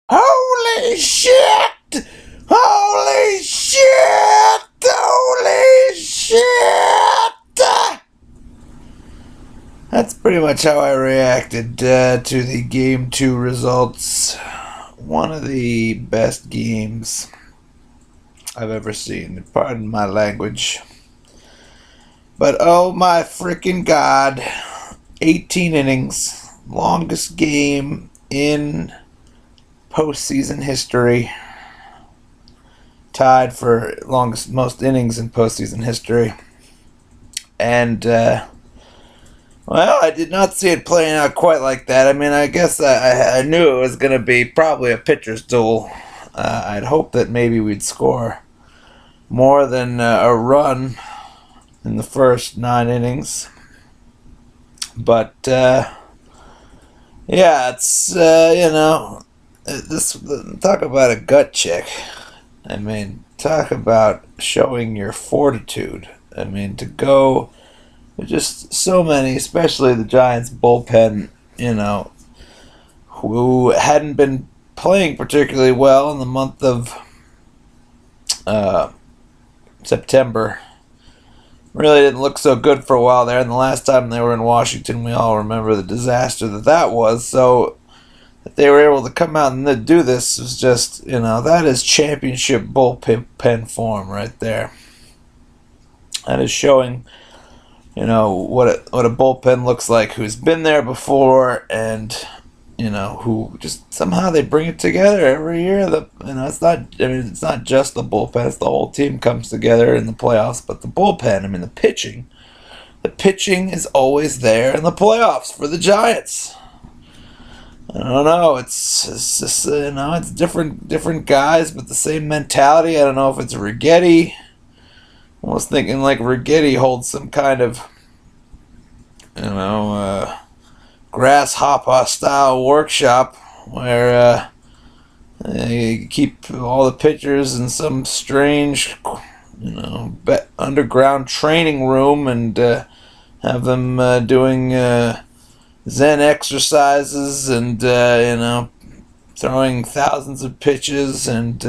Holy shit! Holy shit! Holy shit! That's pretty much how I reacted to the Game 2 results. One of the best games I've ever seen. Pardon my language. But oh my freaking god. 18 innings. Longest game in postseason history. Tied for most innings in postseason history. And, well, I did not see it playing out quite like that. I mean, I guess I knew it was going to be probably a pitcher's duel. I'd hoped that maybe we'd score more than a run in the first 9 innings. But, yeah, it's, talk about a gut check. I mean, talk about showing your fortitude. I mean, to go with just so many, especially the Giants bullpen, who hadn't been playing particularly well in the month of September. Really didn't look so good for a while there. And the last time they were in Washington, we all remember the disaster that was. So that they were able to come out and do this was just, that is championship bullpen form right there. That is showing, what a bullpen looks like, who's been there before, and who just somehow they bring it together every year. It's not just the bullpen; it's the whole team comes together in the playoffs. But the bullpen, the pitching is always there in the playoffs for the Giants. I don't know. It's just it's different guys, but the same mentality. I don't know if it's Righetti. I was thinking like Righetti holds some kind of grasshopper style workshop where you keep all the pitchers in some strange underground training room and have them doing Zen exercises and throwing thousands of pitches and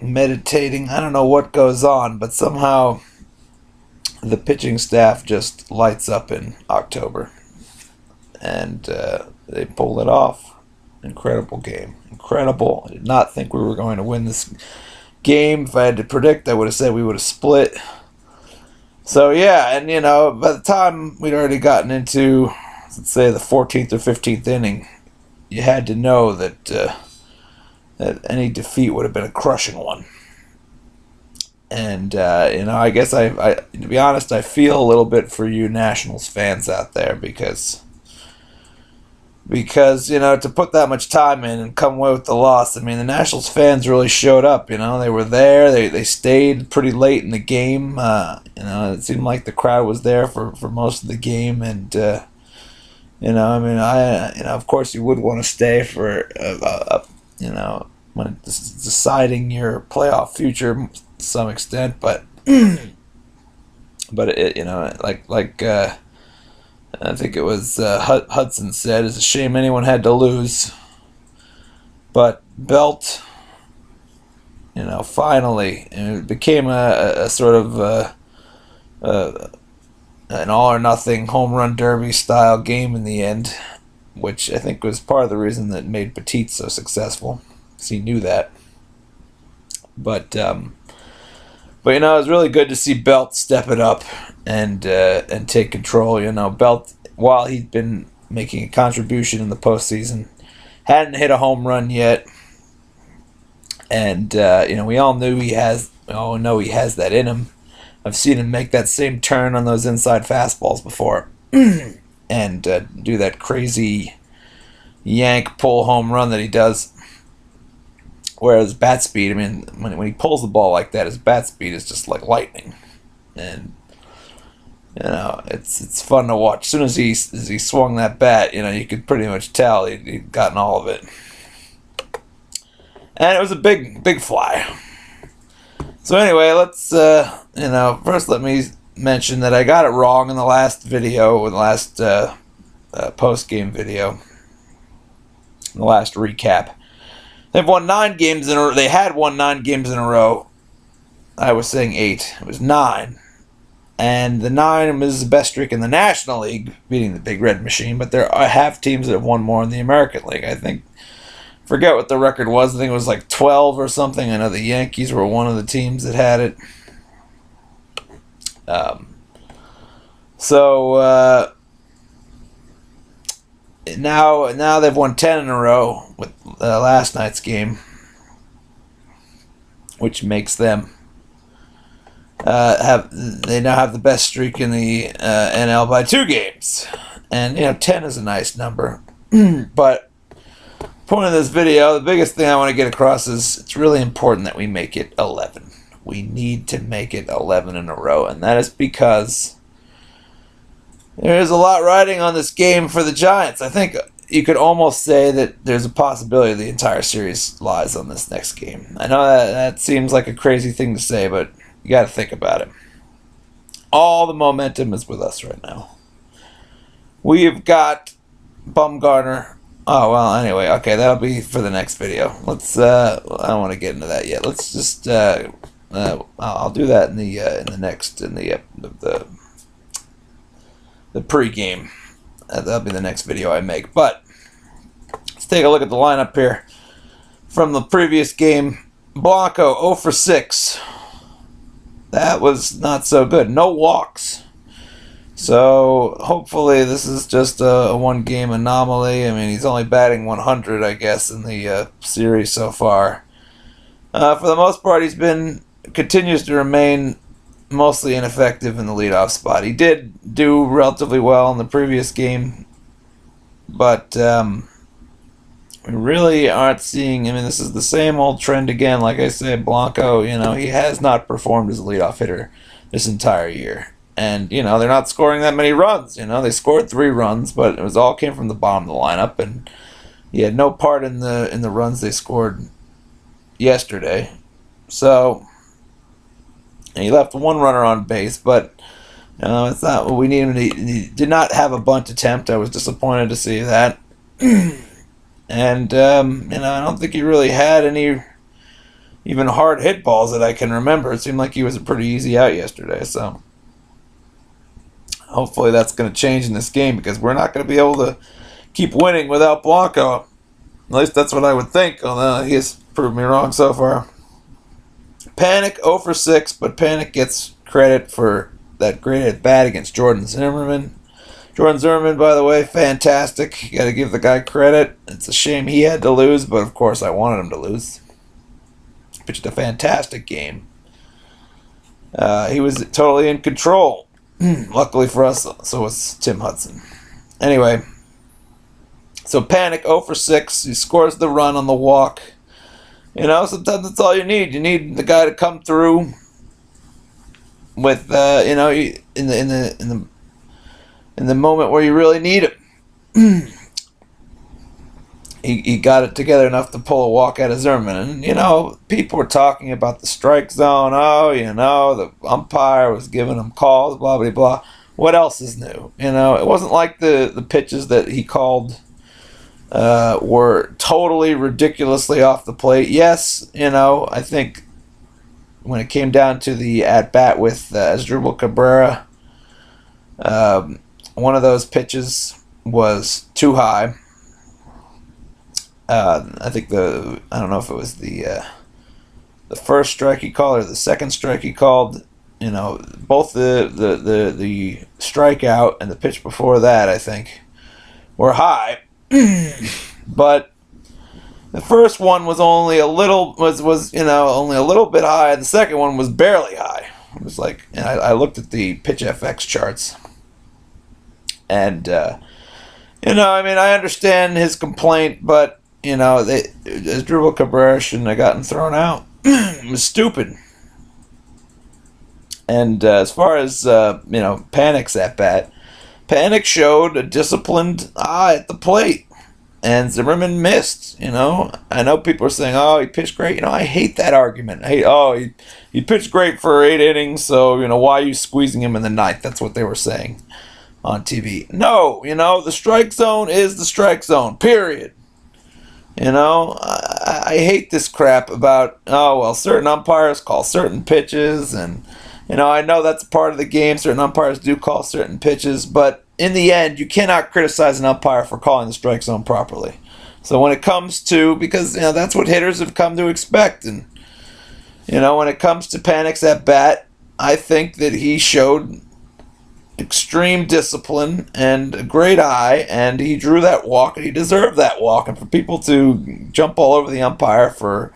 meditating. I don't know what goes on, but somehow the pitching staff just lights up in October, and they pulled it off. Incredible game. Incredible. I did not think we were going to win this game. If I had to predict, I would have said we would have split. So yeah, and by the time we'd already gotten into, let's say, the 14th or 15th inning, you had to know that that any defeat would have been a crushing one. And I guess I to be honest, I feel a little bit for you Nationals fans out there because to put that much time in and come away with the loss. I mean, the Nationals fans really showed up. They were there. They stayed pretty late in the game. It seemed like the crowd was there for most of the game, and of course you would want to stay for when it's deciding your playoff future to some extent, but I think it was Hudson said, "It's a shame anyone had to lose." But Belt, finally, it became a sort of an all or nothing home run derby style game in the end, which I think was part of the reason that made Petit so successful. He knew that, but it was really good to see Belt step it up and take control. Belt, while he'd been making a contribution in the postseason, hadn't hit a home run yet, and we all know he has that in him. I've seen him make that same turn on those inside fastballs before, and do that crazy yank pull home run that he does. Whereas bat speed, when he pulls the ball like that, his bat speed is just like lightning, and it's fun to watch. As soon as he swung that bat, you could pretty much tell he'd gotten all of it, and it was a big fly. So anyway, let's first let me mention that I got it wrong in the last video, in the last post game video. the last recap. They've won 9 games in a row. They had won 9 games in a row. I was saying 8. It was 9. And the 9 is the best streak in the National League, beating the Big Red Machine. But there have teams that have won more in the American League. I think, forget what the record was. I think it was like 12 or something. I know the Yankees were one of the teams that had it. Now they've won 10 in a row with last night's game, which makes them they now have the best streak in the NL by 2 games, and 10 is a nice number. But point of this video, the biggest thing I want to get across is it's really important that we make it 11. We need to make it 11 in a row, and that is because there is a lot riding on this game for the Giants. I think you could almost say that there's a possibility the entire series lies on this next game. I know that seems like a crazy thing to say, but you got to think about it. All the momentum is with us right now. We've got Bumgarner. Oh, well, anyway, okay, that'll be for the next video. Let's, I don't want to get into that yet. Let's just, I'll do that in the pregame. That'll be the next video I make. But let's take a look at the lineup here from the previous game. Blanco 0 for 6. That was not so good. No walks. So hopefully this is just a one-game anomaly. I mean, he's only batting 100, I guess, in the series so far. For the most part, continues to remain mostly ineffective in the leadoff spot. He did do relatively well in the previous game, but we really aren't seeing. I mean, this is the same old trend again. Like I said, Blanco, he has not performed as a leadoff hitter this entire year. And, they're not scoring that many runs. They scored 3 runs, but it all came from the bottom of the lineup, and he had no part in the runs they scored yesterday. So he left 1 runner on base, but it's not what we need him to. He did not have a bunt attempt. I was disappointed to see that. And I don't think he really had any even hard hit balls that I can remember. It seemed like he was a pretty easy out yesterday. So hopefully that's going to change in this game, because we're not going to be able to keep winning without Blanco. At least that's what I would think. Although he has proved me wrong so far. Panic 0 for 6, but Panic gets credit for that great at bat against Jordan Zimmerman. Jordan Zimmerman, by the way, fantastic. You got to give the guy credit. It's a shame he had to lose, but of course I wanted him to lose. Pitched a fantastic game. He was totally in control. Luckily for us, so was Tim Hudson. Anyway, so Panic 0 for 6. He scores the run on the walk. Sometimes that's all you need. You need the guy to come through with, in the moment where you really need him. He got it together enough to pull a walk out of Zimmerman. And, people were talking about the strike zone. Oh, the umpire was giving him calls, blah, blah, blah. What else is new? It wasn't like the pitches that he called were totally ridiculously off the plate. Yes, I think when it came down to the at-bat with Asdrubal Cabrera, one of those pitches was too high. I think I don't know if it was the first strike he called or the second strike he called. Both the strikeout and the pitch before that, I think, were high. But the first one was only a little only a little bit high. The second one was barely high. It was like, and I looked at the pitch FX charts, and I understand his complaint, but Asdrubal Cabrera shouldn't have gotten thrown out. It was stupid. And as far as Panic's at bat, Panic showed a disciplined eye at the plate, and Zimmerman missed. I know people are saying, "Oh, he pitched great." I hate that argument. He pitched great for 8 innings, so why are you squeezing him in the 9th? That's what they were saying on TV. No, the strike zone is the strike zone. Period. You know, I hate this crap about, oh, well, certain umpires call certain pitches, and, I know that's a part of the game. Certain umpires do call certain pitches, but in the end, you cannot criticize an umpire for calling the strike zone properly. So when it comes to, because, that's what hitters have come to expect, and, when it comes to Panic's at bat, I think that he showed extreme discipline and a great eye, and he drew that walk, and he deserved that walk. And for people to jump all over the umpire for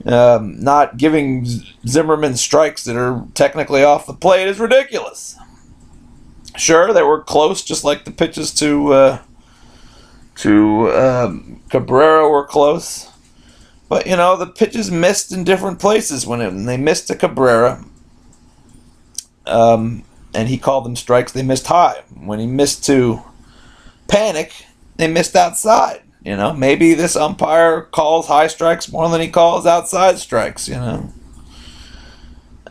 not giving Zimmerman strikes that are technically off the plate is ridiculous. Sure, they were close, just like the pitches to Cabrera were close. But, the pitches missed in different places. When they missed to Cabrera, and he called them strikes, they missed high. When he missed to Panic, they missed outside. Maybe this umpire calls high strikes more than he calls outside strikes,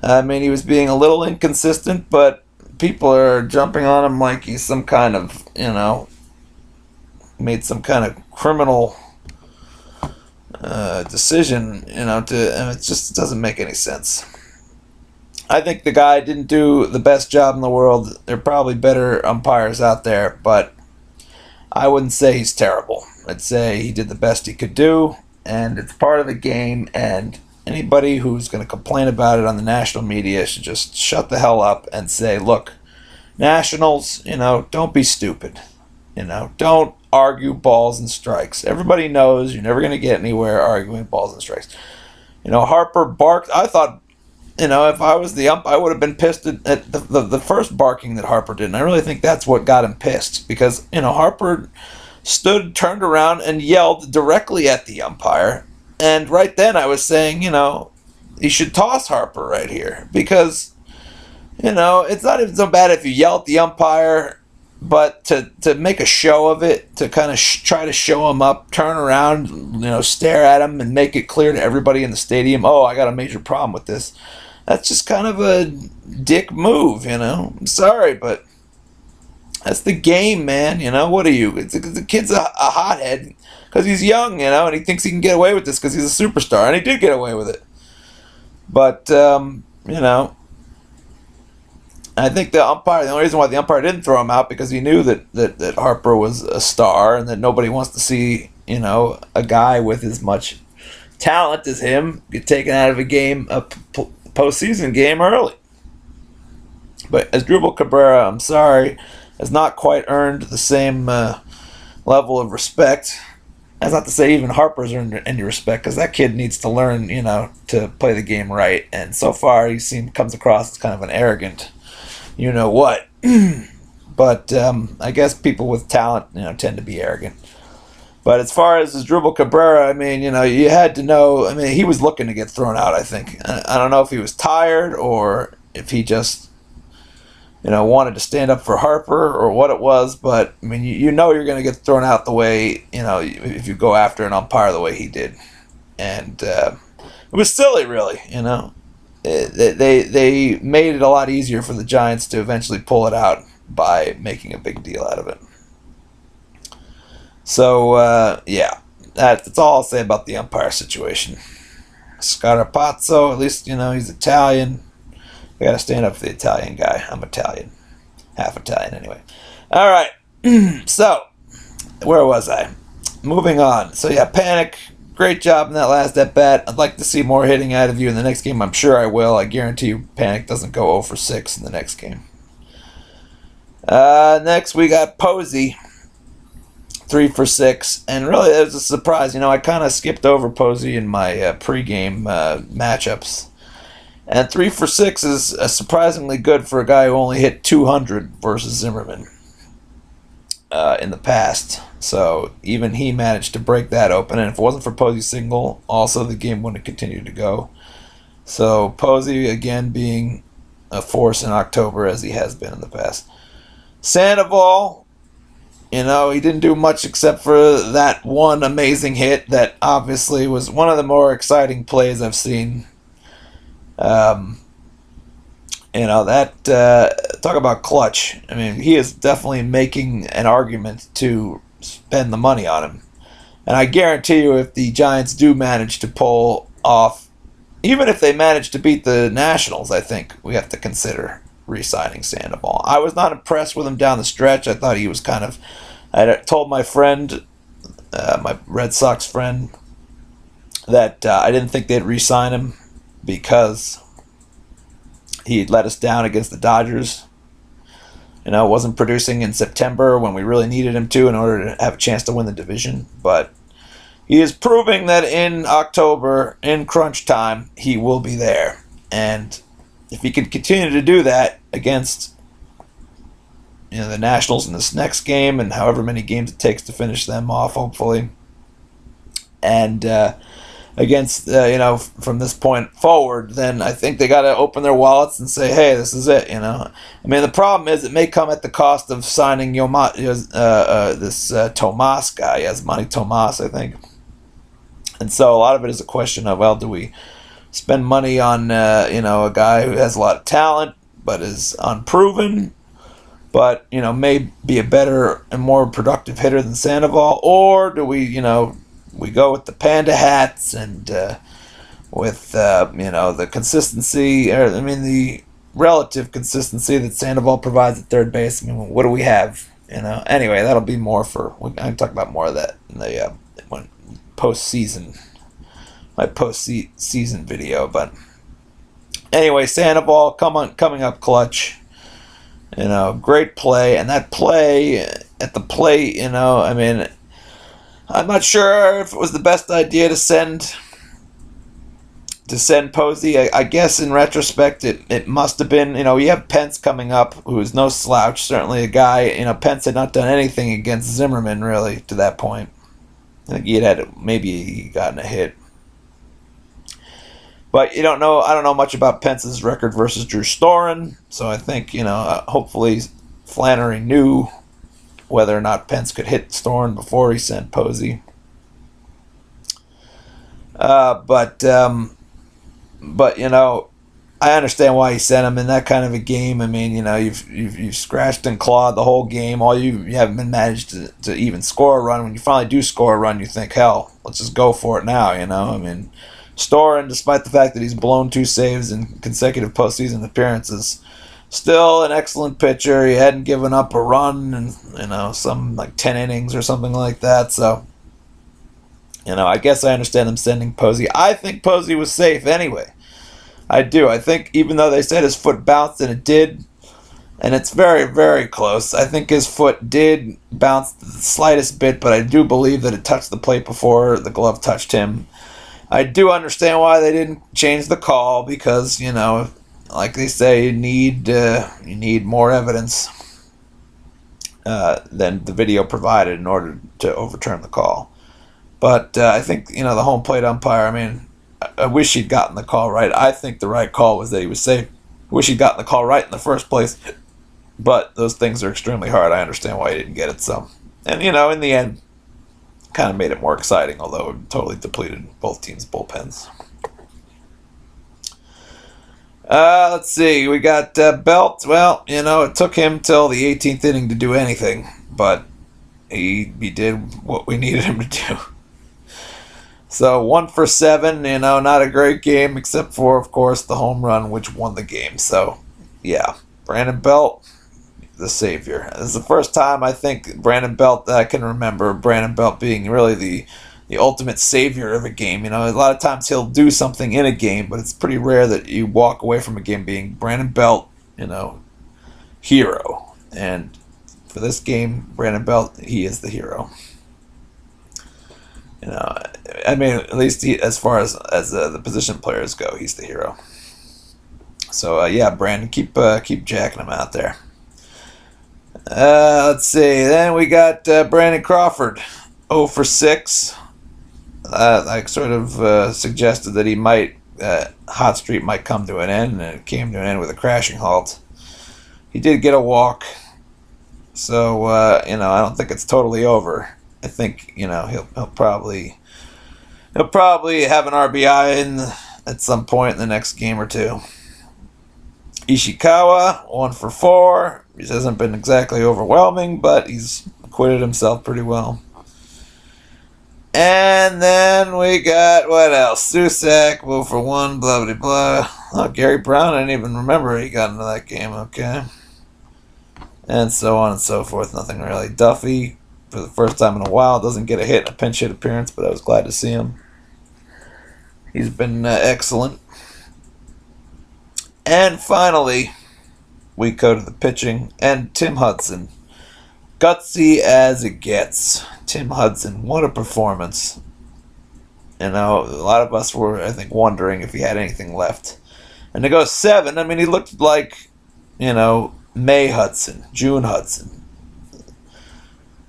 I mean, he was being a little inconsistent, but people are jumping on him like he's some kind of, made some kind of criminal decision, and it just doesn't make any sense. I think the guy didn't do the best job in the world. There are probably better umpires out there, but I wouldn't say he's terrible. I'd say he did the best he could do, and it's part of the game, and anybody who's going to complain about it on the national media should just shut the hell up and say, look, Nationals, don't be stupid. Don't argue balls and strikes. Everybody knows you're never going to get anywhere arguing balls and strikes. Harper barked. I thought, if I was the ump, I would have been pissed at the first barking that Harper did. And I really think that's what got him pissed. Because, Harper stood, turned around, and yelled directly at the umpire. And right then I was saying, he should toss Harper right here. Because, it's not even so bad if you yell at the umpire, but to make a show of it, to kind of try to show him up, turn around, stare at him, and make it clear to everybody in the stadium, oh, I got a major problem with this. That's just kind of a dick move, I'm sorry, but that's the game, man. What are you? The kid's a hothead because he's young, and he thinks he can get away with this because he's a superstar, and he did get away with it. But, I think the only reason why the umpire didn't throw him out because he knew that Harper was a star and that nobody wants to see, a guy with as much talent as him get taken out of a game, a postseason game early. But Asdrubal Cabrera, I'm sorry, has not quite earned the same level of respect. That's not to say even Harper's earned any respect, because that kid needs to learn, to play the game right. And so far, comes across as kind of an arrogant, what. But I guess people with talent, tend to be arrogant. But as far as Asdrubal Cabrera, I mean, you had to know. I mean, he was looking to get thrown out, I think. I don't know if he was tired or if he just, wanted to stand up for Harper or what it was. But, I mean, you're going to get thrown out the way, if you go after an umpire the way he did. And it was silly, really, They made it a lot easier for the Giants to eventually pull it out by making a big deal out of it. So, yeah, that's all I'll say about the umpire situation. Scarapazzo, at least, he's Italian. I got to stand up for the Italian guy. I'm Italian. Half Italian, anyway. All right. So, where was I? Moving on. So, yeah, Panic. Great job in that last at-bat. I'd like to see more hitting out of you in the next game. I'm sure I will. I guarantee you Panic doesn't go 0 for 6 in the next game. Next, we got Posey. 3 for 6. And really, it was a surprise. I kind of skipped over Posey in my pregame matchups. And 3 for 6 is surprisingly good for a guy who only hit 200 versus Zimmerman in the past. So even he managed to break that open. And if it wasn't for Posey's single, also the game wouldn't have continued to go. So Posey, again, being a force in October as he has been in the past. Sandoval, he didn't do much except for that one amazing hit that obviously was one of the more exciting plays I've seen. Talk about clutch. I mean, he is definitely making an argument to spend the money on him. And I guarantee you, if the Giants do manage to pull off, even if they manage to beat the Nationals, I think we have to consider re-signing Sandoval. I was not impressed with him down the stretch. I thought he was kind of... I told my friend, my Red Sox friend, that I didn't think they'd re-sign him because he let us down against the Dodgers. Wasn't producing in September when we really needed him to in order to have a chance to win the division. But he is proving that in October, in crunch time, he will be there. And if he can continue to do that against the Nationals in this next game and however many games it takes to finish them off, hopefully, and against, from this point forward, then I think they got to open their wallets and say, hey, this is it, I mean, the problem is it may come at the cost of signing Tomas guy, Yasmani Tomas, I think. And so a lot of it is a question of, well, do we spend money on, a guy who has a lot of talent but is unproven, but, may be a better and more productive hitter than Sandoval, or do we, we go with the Panda hats and with, the consistency, the relative consistency that Sandoval provides at third base. I mean, what do we have? Anyway, that'll be more for, I can talk about more of that in the postseason, my postseason video. But anyway, Sandoval coming up clutch. Great play, and that play at the plate, I'm not sure if it was the best idea to send Posey. I guess in retrospect it must have been. You have Pence coming up, who is no slouch, certainly a guy. Pence had not done anything against Zimmerman really to that point. I think maybe he gotten a hit. But I don't know much about Pence's record versus Drew Storen, so I think, hopefully Flannery knew whether or not Pence could hit Storen before he sent Posey. But I understand why he sent him in that kind of a game. I mean, you've scratched and clawed the whole game. All you haven't been managed to even score a run. When you finally do score a run, you think, hell, let's just go for it now. I mean, Storen, despite the fact that he's blown 2 saves in consecutive postseason appearances, still an excellent pitcher. He hadn't given up a run in some like 10 innings or something like that. So, I guess I understand them sending Posey. I think Posey was safe anyway. I do. I think even though they said his foot bounced, and it did, and it's very, very close, I think his foot did bounce the slightest bit, but I do believe that it touched the plate before the glove touched him. I do understand why they didn't change the call because, like they say, you need more evidence than the video provided in order to overturn the call. But I think, the home plate umpire, I mean, I wish he'd gotten the call right. I think the right call was that he was safe. I wish he'd gotten the call right in the first place. But those things are extremely hard. I understand why he didn't get it. So, and, in the end, kind of made it more exciting, although it totally depleted both teams' bullpens. Let's see. We got Belt. Well, it took him till the 18th inning to do anything, but he did what we needed him to do. So 1 for 7, not a great game, except for, of course, the home run, which won the game. So, yeah, Brandon Belt, the savior. This is the first time I think Brandon Belt that I can remember Brandon Belt being really the ultimate savior of a game. A lot of times he'll do something in a game, but it's pretty rare that you walk away from a game being Brandon Belt, hero. And for this game, Brandon Belt, he is the hero. I mean, at least as far as the position players go, he's the hero. So yeah, Brandon, keep jacking him out there. Let's see. Then we got Brandon Crawford, 0 for 6. I sort of suggested that he might hot streak might come to an end, and it came to an end with a crashing halt. He did get a walk, so I don't think it's totally over. I think he'll probably have an RBI at some point in the next game or two. Ishikawa, 1 for 4. He hasn't been exactly overwhelming, but he's acquitted himself pretty well. And then we got, what else? Susak, 0 for 1, blah, blah, blah. Oh, Gary Brown, I didn't even remember he got into that game, okay. And so on and so forth, nothing really. Duffy, for the first time in a while, doesn't get a hit in a pinch hit appearance, but I was glad to see him. He's been excellent. And finally, we go to the pitching, and Tim Hudson. Gutsy as it gets. Tim Hudson, what a performance. You know, a lot of us were, I think, wondering if he had anything left. And to go 7, I mean, he looked like, you know, May Hudson, June Hudson.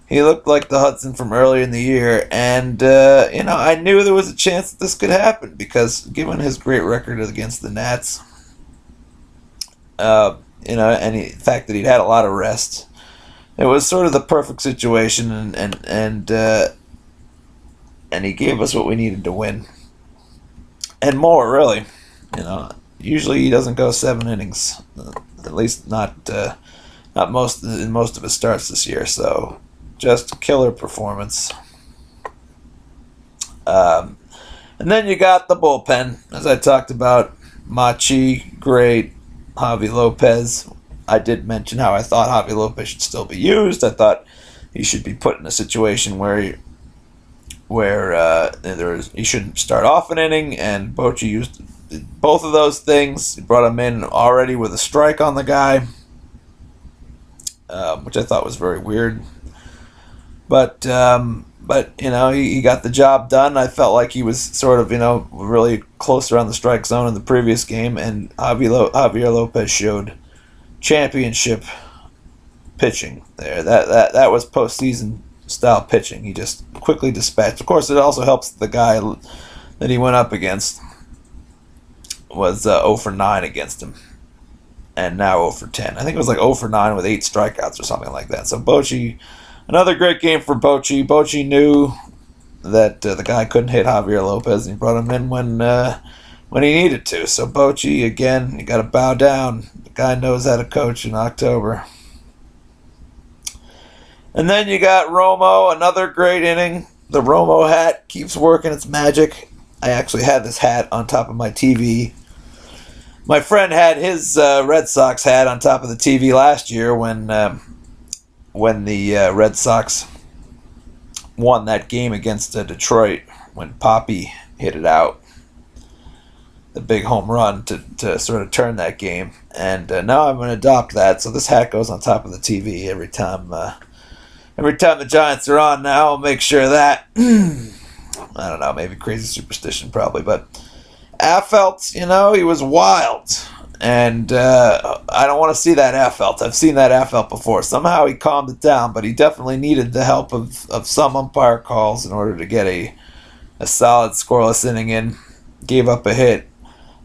He looked like the Hudson from earlier in the year, and, you know, I knew there was a chance that this could happen, because given his great record against the Nats, you know, and the fact that he'd had a lot of rest, it was sort of the perfect situation, and he gave us what we needed to win, and more, really. You know, usually he doesn't go 7 innings, at least not in most of his starts this year. So, just killer performance. And then you got the bullpen, as I talked about. Machi, great. Javi Lopez. I did mention how I thought Javi Lopez should still be used. I thought he should be put in a situation where he shouldn't start off an inning, and Bochy used both of those things. He brought him in already with a strike on the guy, which I thought was very weird. But you know, he got the job done. I felt like he was sort of, you know, really close around the strike zone in the previous game, and Javier Lopez showed championship pitching there. That was postseason style pitching. He just quickly dispatched. Of course, it also helps the guy that he went up against was 0 for 9 against him, and now 0 for 10. I think it was like 0 for 9 with 8 strikeouts or something like that. So Bochy, another great game for Bochy. Bochy knew that the guy couldn't hit Javier Lopez, and he brought him in when he needed to. So Bochy, again, you got to bow down. The guy knows how to coach in October. And then you got Romo, another great inning. The Romo hat keeps working its magic. I actually had this hat on top of my TV. My friend had his Red Sox hat on top of the TV last year when the Red Sox won that game against Detroit, when Poppy hit it out. The big home run to sort of turn that game. And now I'm going to adopt that, so this hat goes on top of the TV every time the Giants are on now. I'll make sure of that. I don't know, maybe crazy superstition probably, but Affeldt, you know, he was wild. And I don't want to see that Affeldt. I've seen that Affeldt before. Somehow he calmed it down, but he definitely needed the help of some umpire calls in order to get a solid scoreless inning in. Gave up a hit.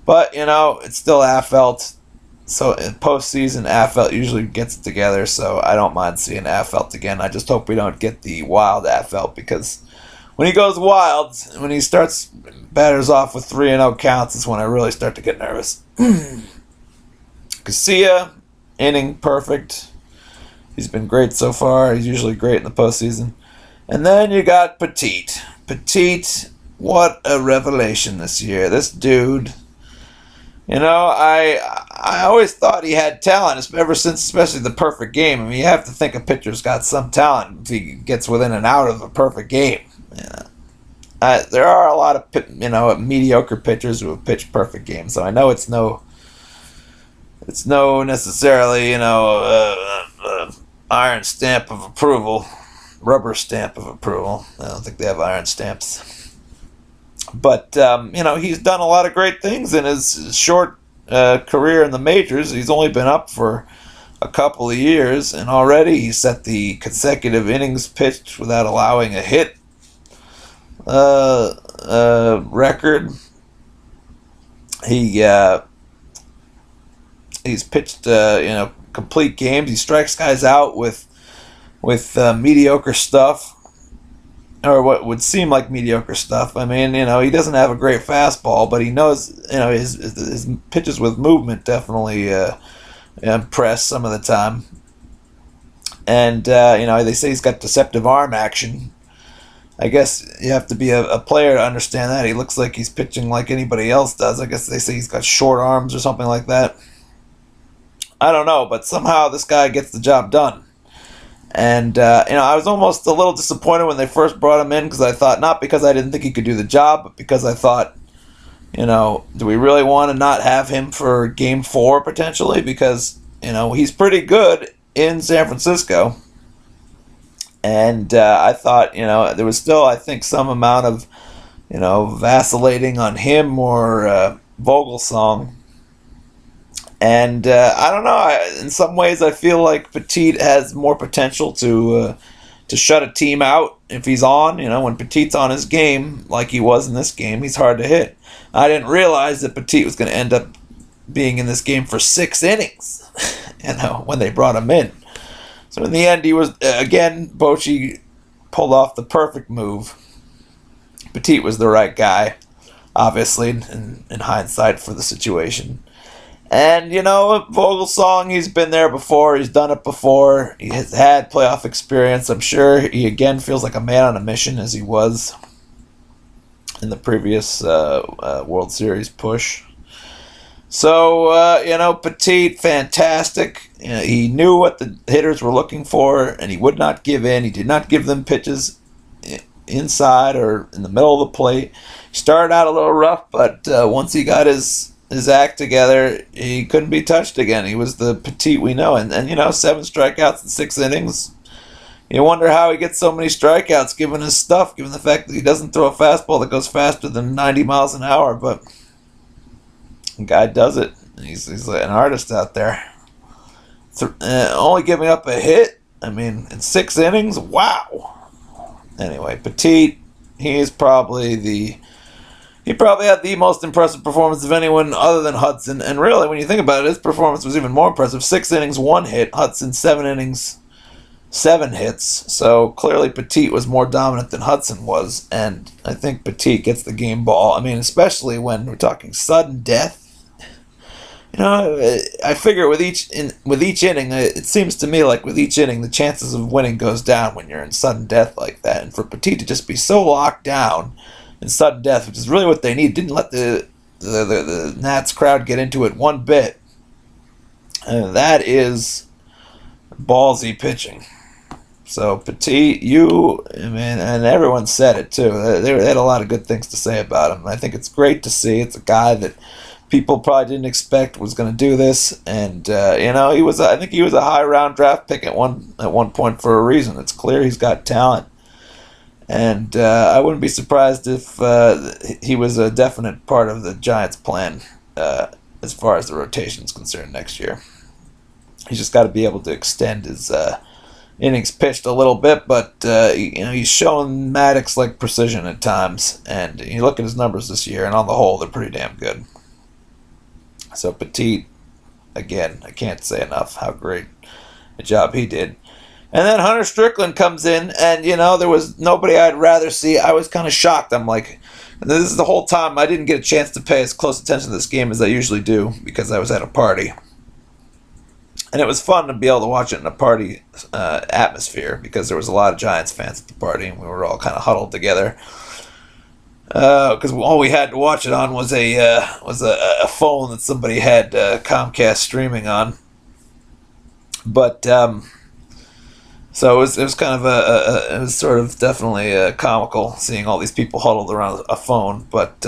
But, you know, it's still Affeldt. So in postseason, Affeldt usually gets it together, so I don't mind seeing Affeldt again. I just hope we don't get the wild Affeldt, because when he goes wild, when he starts batters off with 3-0 counts, is when I really start to get nervous. Casilla, inning perfect. He's been great so far. He's usually great in the postseason. And then you got Petit. Petit, what a revelation this year. This dude, you know, I always thought he had talent, ever since, especially the perfect game. I mean, you have to think a pitcher's got some talent if he gets within an out of a perfect game. Yeah. There are a lot of, you know, mediocre pitchers who have pitched perfect games, so I know it's no necessarily, you know, iron stamp of approval, rubber stamp of approval. I don't think they have iron stamps. But, you know, he's done a lot of great things in his short career in the majors. He's only been up for a couple of years, and already he set the consecutive innings pitched without allowing a hit record. He's pitched, you know, complete games. He strikes guys out with mediocre stuff, or what would seem like mediocre stuff. I mean, you know, he doesn't have a great fastball, but he knows, you know, his pitches with movement definitely impress some of the time. And, you know, they say he's got deceptive arm action. I guess you have to be a player to understand that. He looks like he's pitching like anybody else does. I guess they say he's got short arms or something like that. I don't know, but somehow this guy gets the job done. And, I was almost a little disappointed when they first brought him in because I thought, not because I didn't think he could do the job, but because I thought, do we really want to not have him for game 4 potentially? Because, he's pretty good in San Francisco. And I thought, there was still, I think, some amount of, vacillating on him or Vogelsong. And I don't know. In some ways, I feel like Petit has more potential to shut a team out if he's on. When Petit's on his game, like he was in this game, he's hard to hit. I didn't realize that Petit was going to end up being in this game for 6 innings. When they brought him in. So in the end, he was again. Bochy pulled off the perfect move. Petit was the right guy, obviously, in hindsight for the situation. And, Vogelsong, he's been there before. He's done it before. He has had playoff experience. I'm sure he, again, feels like a man on a mission as he was in the previous World Series push. So, Petit, fantastic. He knew what the hitters were looking for, and he would not give in. He did not give them pitches inside or in the middle of the plate. He started out a little rough, but once he got his act together, he couldn't be touched again. He was the Petit we know. And 7 strikeouts in 6 innings. You wonder how he gets so many strikeouts given his stuff, given the fact that he doesn't throw a fastball that goes faster than 90 miles an hour. But the guy does it. He's an artist out there. Only giving up a hit, in 6 innings? Wow. Anyway, Petit, he probably had the most impressive performance of anyone other than Hudson. And really, when you think about it, his performance was even more impressive. 6 innings, 1 hit. Hudson, 7 innings, 7 hits. So clearly Petit was more dominant than Hudson was. And I think Petit gets the game ball. Especially when we're talking sudden death. I figure with each inning, it seems to me like with each inning, the chances of winning goes down when you're in sudden death like that. And for Petit to just be so locked down in sudden death, which is really what they need, didn't let the Nats crowd get into it one bit. And that is ballsy pitching. So Petit, and everyone said it too. They had a lot of good things to say about him. I think it's great to see. It's a guy that people probably didn't expect was going to do this, and he was. I think he was a high round draft pick at one point for a reason. It's clear he's got talent. And I wouldn't be surprised if he was a definite part of the Giants' plan as far as the rotation is concerned next year. He's just got to be able to extend his innings pitched a little bit, but he's shown Maddox-like precision at times. And you look at his numbers this year, and on the whole, they're pretty damn good. So Petit, again, I can't say enough how great a job he did. And then Hunter Strickland comes in, and, there was nobody I'd rather see. I was kind of shocked. I'm like, this is the whole time I didn't get a chance to pay as close attention to this game as I usually do because I was at a party. And it was fun to be able to watch it in a party atmosphere because there was a lot of Giants fans at the party, and we were all kind of huddled together. Because all we had to watch it on was a phone that somebody had Comcast streaming on. But so it was kind of it was sort of definitely comical seeing all these people huddled around a phone. But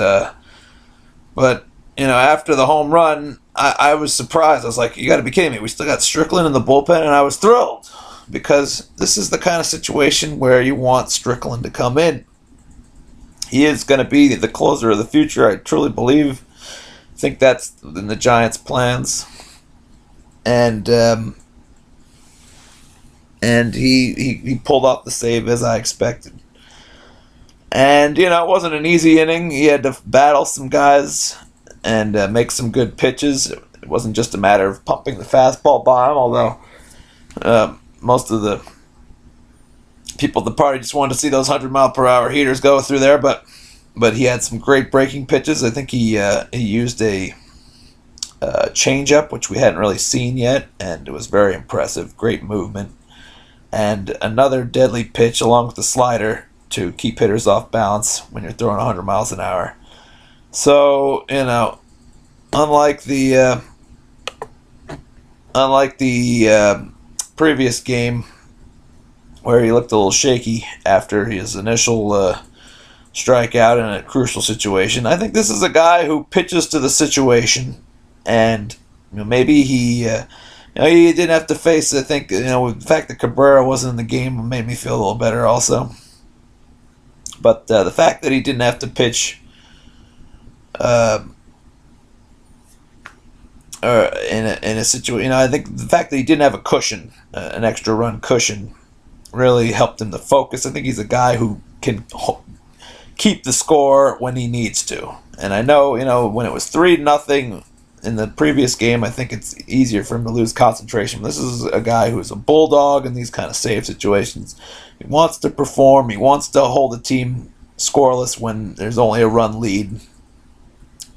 after the home run, I was surprised. I was like, you got to be kidding me! We still got Strickland in the bullpen, and I was thrilled because this is the kind of situation where you want Strickland to come in. He is going to be the closer of the future. I truly believe. I think that's in the Giants' plans. And he pulled off the save as I expected. And, it wasn't an easy inning. He had to battle some guys and make some good pitches. It wasn't just a matter of pumping the fastball by him, although most of the people at the party just wanted to see those 100-mile-per-hour heaters go through there, but he had some great breaking pitches. I think he used a changeup, which we hadn't really seen yet, and it was very impressive. Great movement. And another deadly pitch along with the slider to keep hitters off balance when you're throwing 100 miles an hour. So, you know, unlike the previous game where he looked a little shaky after his initial strikeout in a crucial situation, I think this is a guy who pitches to the situation, and maybe he didn't have to face. I think the fact that Cabrera wasn't in the game made me feel a little better also. But the fact that he didn't have to pitch in a situation, I think the fact that he didn't have a cushion, an extra run cushion, really helped him to focus. I think he's a guy who can keep the score when he needs to. And I know, when it was 3-0 in the previous game, I think it's easier for him to lose concentration. This is a guy who's a bulldog in these kind of save situations. He wants to perform. He wants to hold the team scoreless when there's only a run lead.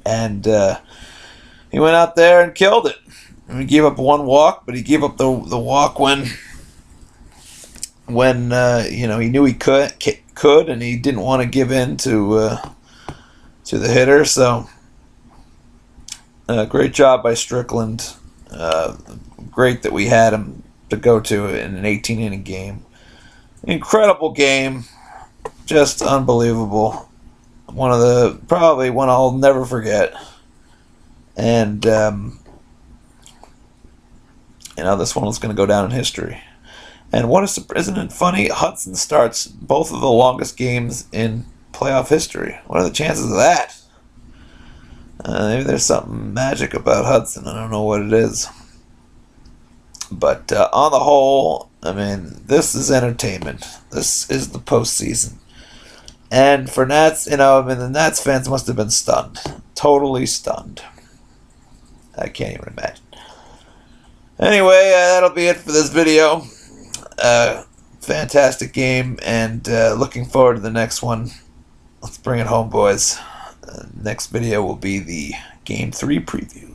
And he went out there and killed it. And he gave up one walk, but he gave up the walk when he knew he could, and he didn't want to give in to the hitter. So great job by Strickland. Great that we had him to go to in an 18-inning game. Incredible game, just unbelievable. Probably one I'll never forget. And this one is going to go down in history. And isn't it funny? Hudson starts both of the longest games in playoff history. What are the chances of that? Maybe there's something magic about Hudson. I don't know what it is. But on the whole, this is entertainment. This is the postseason. And for Nats, the Nats fans must have been stunned. Totally stunned. I can't even imagine. Anyway, that'll be it for this video. Fantastic game, and looking forward to the next one. Let's bring it home, boys. Next video will be the Game 3 preview.